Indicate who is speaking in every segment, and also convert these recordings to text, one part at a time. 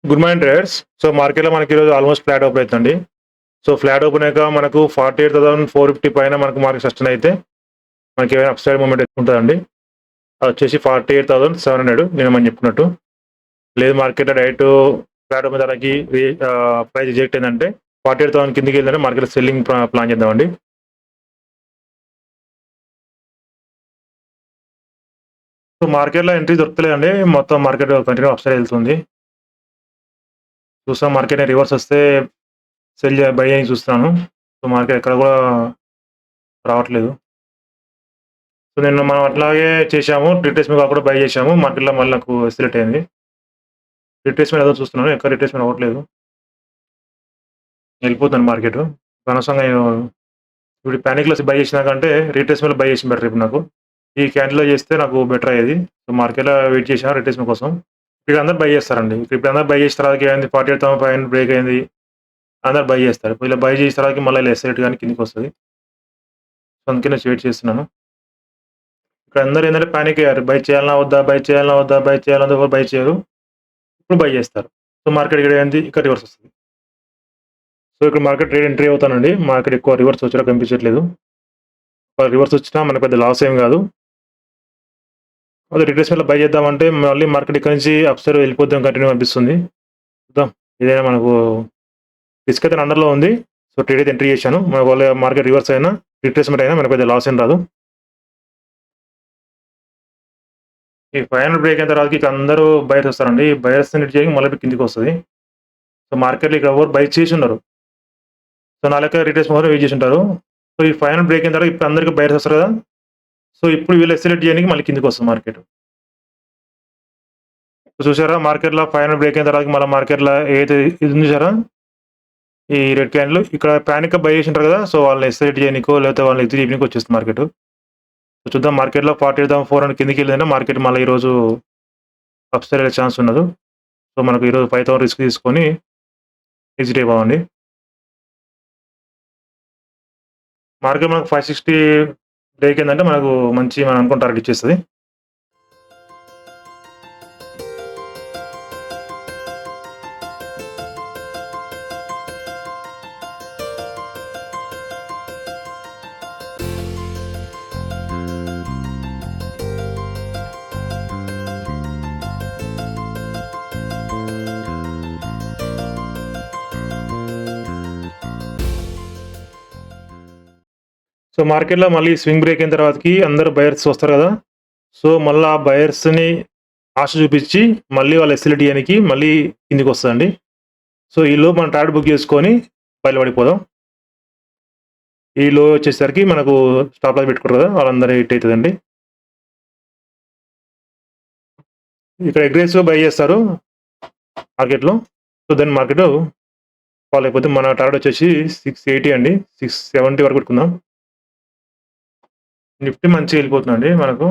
Speaker 1: Good morning traders. So మార్కెట్‌లో మనకి ఈరోజు ఆల్మోస్ట్ ఫ్లాట్ ఓపెన్ అయితుందండి. సో ఫ్లాట్ ఓపెన్ అయ్యాక మనకు 48,450 పైన మనకు మార్కెట్ సస్టైన్ అయితే మనకేమైనా అప్‌సైడ్ మూవ్‌మెంట్ ఉంటదండి. అదొచ్చేసి 48,700 నిన్న మనం చెప్పుకున్నట్టు. లేదు మార్కెట్‌లో డైరెక్ట్ ఫ్లాట్ ఓపెన్ అవ్వడానికి ప్రైస్ రిజెక్ట్ అయిందంటే 48,000 కిందకెళ్ళిందంటే మార్కెట్‌లో సెల్లింగ్ ప్లాన్ చేద్దామండి. సో మార్కెట్‌లో ఎంట్రీ దొరుకుతలేదండి. మొత్తం మార్కెట్ కంటిన్యూ అప్‌సైడ్ ఎళ్తుంది. చూసాం మార్కెట్ రివర్స్ వస్తే బై చేయడానికి చూస్తున్నాను. సో మార్కెట్ ఎక్కడ కూడా రావట్లేదు. సో నిన్న మనం అట్లాగే చేశాము. రిట్రేస్‌మెంట్ కాకుండా బై చేశాము. మార్కెట్‌లో మళ్ళీ నాకు సెలెక్ట్ అయింది. రిట్రేస్‌మెంట్ ఏదో చూస్తున్నాను. ఎక్కడ రిట్రేస్‌మెంట్ అవ్వట్లేదు. వెళ్ళిపోతుంది మార్కెట్. అనవసరంగా నేను ఇప్పుడు పానిక్‌లో బై చేసిన కంటే రిట్రేస్‌మెంట్‌లో బై చేసింది బెటర్ ఇప్పుడు నాకు. ఈ క్యాండిల్‌లో చేస్తే నాకు బెటర్ అయ్యేది. సో మార్కెట్‌లో వెయిట్ చేశాను రిట్రేస్‌మెంట్ కోసం. ఇక్కడ అందరూ బై చేస్తారండి. ఇప్పుడు అందరూ బై చేసిన తర్వాతకి ఏమైంది 48,500 బ్రేక్ అయింది. అందరూ బై చేస్తారు. ఇలా బై చేసిన తర్వాతకి మళ్ళీ ఇలా ఎస్ఎల్‌టి గాని కిందకొస్తది. సో అందుకే నేను వెయిట్ చేస్తున్నాను. ఇక్కడ అందరూ ఏందంటే పానిక్ అయ్యారు. బై చేయాలనా వద్దా? బై చేయాలనా వద్దా? బై చేయాలనా వద్దా? ఎవరు బై చేయరు. ఇప్పుడు బై చేస్తారు. సో మార్కెట్ ఇక్కడ ఏంది ఇక్కడ రివర్స్ వస్తది. సో ఇక్కడ మార్కెట్ ట్రేడ్ ఎంట్రీ అవుతానండి. మార్కెట్ ఎక్కువ రివర్స్ వచ్చేలా కనిపించట్లేదు. రివర్స్ వచ్చినా మనకు పెద్ద లాస్ ఏం కాదు. అదే రిట్రేస్‌మెంట్‌లో బై చేద్దామంటే మళ్ళీ మార్కెట్ ఇక్కడి నుంచి అప్ సైడ్ వెళ్ళిపోద్దాం కంటిన్యూ అనిపిస్తుంది. చూద్దాం. ఇదైనా మనకు రిస్క్ అయితే అండర్‌లో ఉంది. సో ట్రేడ్ అయితే ఎంట్రీ చేశాను. ఒకవేళ మార్కెట్ రివర్స్ అయినా, రిట్రేస్‌మెంట్ అయినా మనకు పెద్ద లాస్ ఏం రాదు. ఈ 500 బ్రేక్ అయిన తర్వాతకి ఇక అందరూ బయర్స్ వస్తారండి. బయర్స్‌ని హిట్ చేయగా మళ్ళీ కిందకొస్తది. సో మార్కెట్‌లో ఇక్కడ ఎవరు బై చేసుండరు. సో నా లెక్క రిట్రేస్‌మెంట్ కోసం వెయిట్ చేసుంటారు. సో ఈ 500 బ్రేక్ అయిన తర్వాత ఇప్పుడు అందరికి బయర్స్ వస్తారు కదా! సో ఇప్పుడు వీళ్ళు ఎస్సలేట్ చేయడానికి మళ్ళీ కిందకొస్తుంది మార్కెట్. చూసారా మార్కెట్‌లో 500 బ్రేక్ అయిన తర్వాత మళ్ళీ మార్కెట్‌లో ఏదైతే ఇది ఉంది చూసారా? ఈ రెడ్ క్యాండిల్ ఇక్కడ పానిక్‌గా బై చేసుంటారు కదా! సో వాళ్ళని ఎస్సలేట్ చేయనీకో లేకపోతే వాళ్ళని ఎగ్జిట్ చేయనీకో వచ్చేస్తుంది మార్కెట్. సో చూద్దాం మార్కెట్‌లో 48,400 కిందకెళ్ళిందంటే మార్కెట్ మళ్ళీ ఈరోజు అప్ సైడ్ వెళ్ళే ఛాన్స్ ఉండదు. సో మనకు ఈరోజు 5,000 రిస్క్ తీసుకొని ఎగ్జిట్ అయిపోదామండి. మార్కెట్ మనకు 560 బ్రేక్ అయిందంటే మనకు మంచి మనం అనుకున్న టార్గెట్ ఇచ్చేస్తది. సో మార్కెట్‌లో మళ్ళీ స్వింగ్ బ్రేక్ అయిన తర్వాతకి అందరూ బయర్స్ వస్తారు కదా! సో మళ్ళా ఆ బయర్స్‌ని ఆశ చూపించి మళ్ళీ వాళ్ళు ఎస్ఎల్ తీయనికి మళ్ళీ కిందకొస్తదండి. సో ఈలోపు మనం టార్గెట్ బుక్ చేసుకొని బయలుపడిపోదాం. ఈ లో వచ్చేసరికి మనకు స్టాప్ లాస్ పెట్టుకుంటారు కదా! వాళ్ళందరూ హిట్ అయితదండి. ఇక్కడ అగ్రెసివ్‌గా బై చేస్తారు మార్కెట్‌లో. సో దెన్ మార్కెట్ ఫాల్ అయిపోద్ది. మన టార్గెట్ వచ్చేసి 680 అండి. 670 వరకు పెట్టుకుందాం. నిఫ్టీ మంచిగా వెళ్ళిపోతుందండి మనకు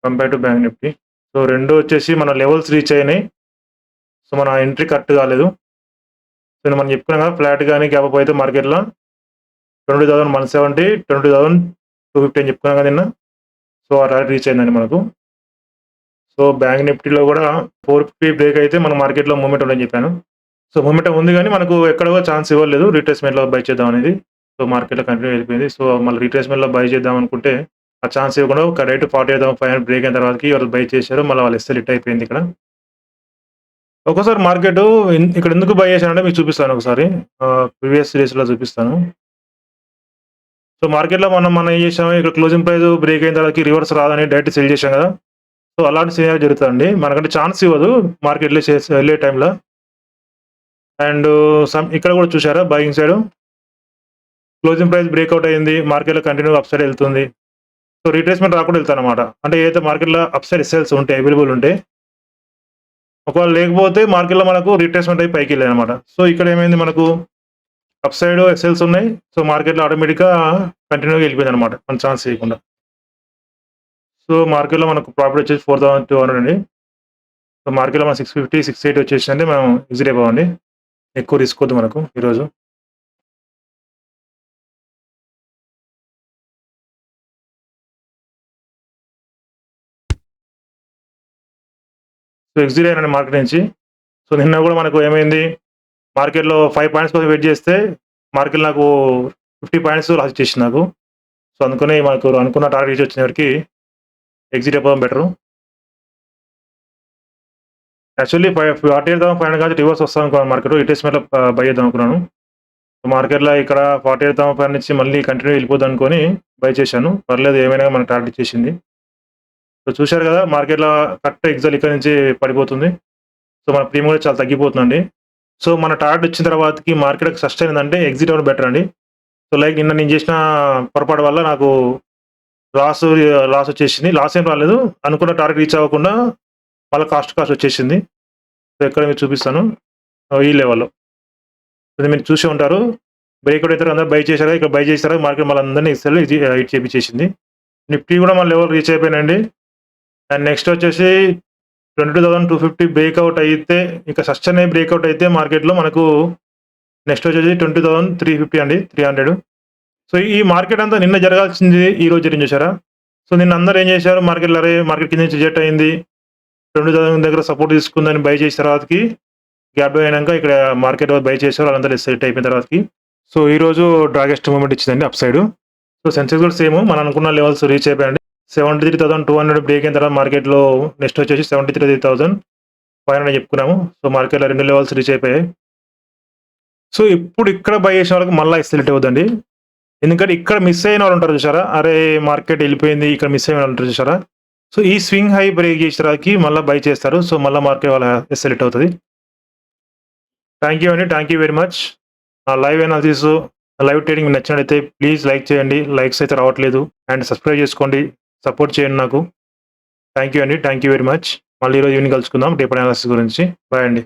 Speaker 1: compare to bank Nifty. So 2 వచ్చేసి మన లెవెల్స్ రీచ్ అయినాయి. సో మన ఎంట్రీ కరెక్ట్ కాలేదు. సో మనం చెప్పుకున్నాం కదా! ఫ్లాట్ గాని గ్యాప్ అప్ అయితే మార్కెట్‌లో 20,170, 20,250 అని చెప్పుకున్నాం కదా నిన్న. సో ఆ టార్గెట్ రీచ్ అయిందండి మనకు. సో బ్యాంక్ నిఫ్టీలో కూడా 450 బ్రేక్ అయితే మన మార్కెట్‌లో మూవ్‌మెంట్ ఉందని చెప్పాను. సో మొమెంటం ఉంది గానీ, మనకు ఎక్కడ కూడా ఛాన్స్ ఇవ్వలేదు రిట్రేస్‌మెంట్‌లో బై చేద్దాం అనేది. సో మార్కెట్‌లో కంటిన్యూ వెళ్ళిపోయింది. సో మళ్ళీ రిట్రేస్‌మెంట్‌లో బై చేద్దాం అనుకుంటే, ఆ ఛాన్స్ ఇవ్వకుండా ఒక డైరెక్ట్ 48,500 బ్రేక్ అయిన తర్వాతకి వాళ్ళు బై చేశారు. మళ్ళీ వాళ్ళ ఎస్ఎల్ హిట్ అయిపోయింది ఇక్కడ. ఒక్కోసారి మార్కెట్ ఇక్కడ ఎందుకు బై చేశానంటే మీకు చూపిస్తాను ఒకసారి. ప్రీవియస్ డేస్‌లో చూపిస్తాను. సో మార్కెట్‌లో మనం ఏం చేసాము ఇక్కడ క్లోజింగ్ ప్రైస్ బ్రేక్ అయిన తర్వాతకి రివర్స్ రాదని డైరెక్ట్ సెల్ చేశాం కదా! సో అలాంటి సినారియో జరుగుతదండి. మనకంటే ఛాన్స్ ఇవ్వదు మార్కెట్ వెళ్ళే టైంలో. అండ్ ఇక్కడ కూడా చూసారా buying side closing price breakout అయింది. మార్కెట్‌లో కంటిన్యూ‌గా అప్ సైడ్ ఎళ్తుంది. సో రిట్రేస్‌మెంట్ రాకుండా ఎళ్తానన్నమాట. అంటే ఏదైతే మార్కెట్‌లో అప్ సైడ్ ఎస్ఎల్స్ ఉంటాయి అవైలబుల్ ఉంటే, ఒకవేళ లేకపోతే మార్కెట్‌లో మనకు రిట్రేస్‌మెంట్ అయ్యి పైకెళ్ళాయన్నమాట. సో ఇక్కడ ఏమైంది మనకు అప్ సైడ్ ఎస్ఎల్స్ ఉన్నాయి. సో మార్కెట్‌లో ఆటోమేటిక్‌గా కంటిన్యూ‌గా ఎళ్ళిపోయిందన్నమాట. మన ఛాన్స్ ఇయ్యకుండా. సో మార్కెట్‌లో మనకు ప్రాఫిట్ వచ్చేసి 4,200 అండి. సో మార్కెట్‌లో మన 650, 680 వచ్చేసిందంటే మనం ఎగ్జిట్ అయిపోమండి. ఎక్కువ రిస్క్ వద్దు మనకు ఈరోజు. సో ఎగ్జిట్ అయ్యానండి మార్కెట్ నుంచి. సో నిన్న కూడా మనకు ఏమైంది, మార్కెట్‌లో 5 పాయింట్స్ కోసం వెయిట్ చేస్తే మార్కెట్ నాకు 50 పాయింట్స్ లాస్ ఇచ్చేసింది నాకు. సో అందుకని మనకు అనుకున్న టార్గెట్ రీచ్ వచ్చేవరకి ఎగ్జిట్ అయిపోవడం బెటరు. యాక్చువల్లీ 48,500 కాంచి రివర్స్ వస్తాం అనుకున్నాను మార్కెట్. రిట్రేస్‌మెంట్‌లో బై చేద్దాం అనుకున్నాను. మార్కెట్‌లో ఇక్కడ 48,500 నుంచి మళ్ళీ కంటిన్యూ వెళ్ళిపోద్ది అనుకోని బై చేశాను. పర్లేదు ఏమైనా మనకు టార్గెట్ ఇచ్చేసింది. సో చూశారు కదా, మార్కెట్‌లో కరెక్ట్ ఎగ్జాక్ట్ ఇక్కడ నుంచి పడిపోతుంది. సో మన ప్రీమియం కూడా చాలా తగ్గిపోతుందండి. సో మన టార్గెట్ వచ్చిన తర్వాతకి మార్కెట్‌కి సస్టైన్ అయిందంటే ఎగ్జిట్ అవ్వడం బెటర్ అండి. సో లైక్ నిన్న నేను చేసిన పొరపాటు వల్ల నాకు లాస్ వచ్చేసింది. లాస్ ఏం రాలేదు. అనుకున్న టార్గెట్ రీచ్ అవ్వకుండా మళ్ళీ కాస్ట్ వచ్చేసింది. సో ఇక్కడ మీకు చూపిస్తాను. ఈ లెవెల్‌లో. ఇది మీరు చూసే ఉంటారు. బ్రేక్అవుట్ అయితే అందరూ బై చేశారు. ఇక్కడ బై చేశారు. మార్కెట్ మళ్ళీ అందరిని హిట్ చేపించేసింది. నిఫ్టీ కూడా మన లెవెల్ రీచ్ అయిపోయినండి. అండ్ నెక్స్ట్ వచ్చేసి 22,250 బ్రేక్అవుట్ అయితే, ఇంకా సస్టైన్ అయ్యి బ్రేక్అవుట్ అయితే మార్కెట్‌లో మనకు నెక్స్ట్ వచ్చేసి 20,350 అండి, 300. సో ఈ మార్కెట్ అంతా నిన్న జరగాల్సింది ఈ రోజు జరిగింది చూసారా? సో నిన్న అందరూ ఏం చేశారు, మార్కెట్ కింద నుంచి రిజెక్ట్ అయింది. 20,000 దగ్గర సపోర్ట్ తీసుకుందని బై చేసిన తర్వాతకి గ్యాప్ డౌన్ అయినాక ఇక్కడ మార్కెట్ బై చేశారు. వాళ్ళందరూ సెట్ అయిపోయిన తర్వాతకి. సో ఈ రోజు డ్రాగెస్ట్ మూవ్‌మెంట్ ఇచ్చిందండి అప్ సైడ్. సో సెన్సెక్స్ కూడా సేమ్ మనం అనుకున్న లెవెల్స్ రీచ్ అయిపోయాయండి. 73,200 బ్రేక్ అయిన తర్వాత మార్కెట్‌లో నెక్స్ట్ వచ్చేసి 73,500 చెప్పుకున్నాము. సో మార్కెట్‌లో 2 లెవెల్స్ రీచ్ అయిపోయాయి. సో ఇప్పుడు ఇక్కడ బై చేసిన వాళ్ళకి మళ్ళీ ఎక్సలెంట్ అవుద్దండి. ఎందుకంటే ఇక్కడ మిస్ అయిన వాళ్ళు ఉంటారు చూసారా? అరే మార్కెట్ వెళ్ళిపోయింది, ఇక్కడ మిస్ అయిన వాళ్ళు ఉంటారు చూసారా? సో ఈ స్వింగ్ హై బ్రేక్ చేసేసరికి మళ్ళీ బై చేస్తారు. సో మళ్ళీ మార్కెట్ వాళ్ళ ఎక్సలెంట్ అవుతుంది. థ్యాంక్ యూ అండి. Thank you very much. నా లైవ్ అనాలిసిస్, లైవ్ ట్రేడింగ్ మీకు నచ్చినట్లయితే ప్లీజ్ లైక్ చేయండి. లైక్స్ అయితే రావట్లేదు. అండ్ సబ్స్క్రైబ్ చేసుకోండి. సపోర్ట్ చేయండి నాకు. థ్యాంక్ యూ అండి. Thank you very much. మళ్ళీ ఈరోజు ఈవినింగ్ కలుసుకుందాం రేపటి అనాలిసిస్ గురించి. బాయ్ అండి.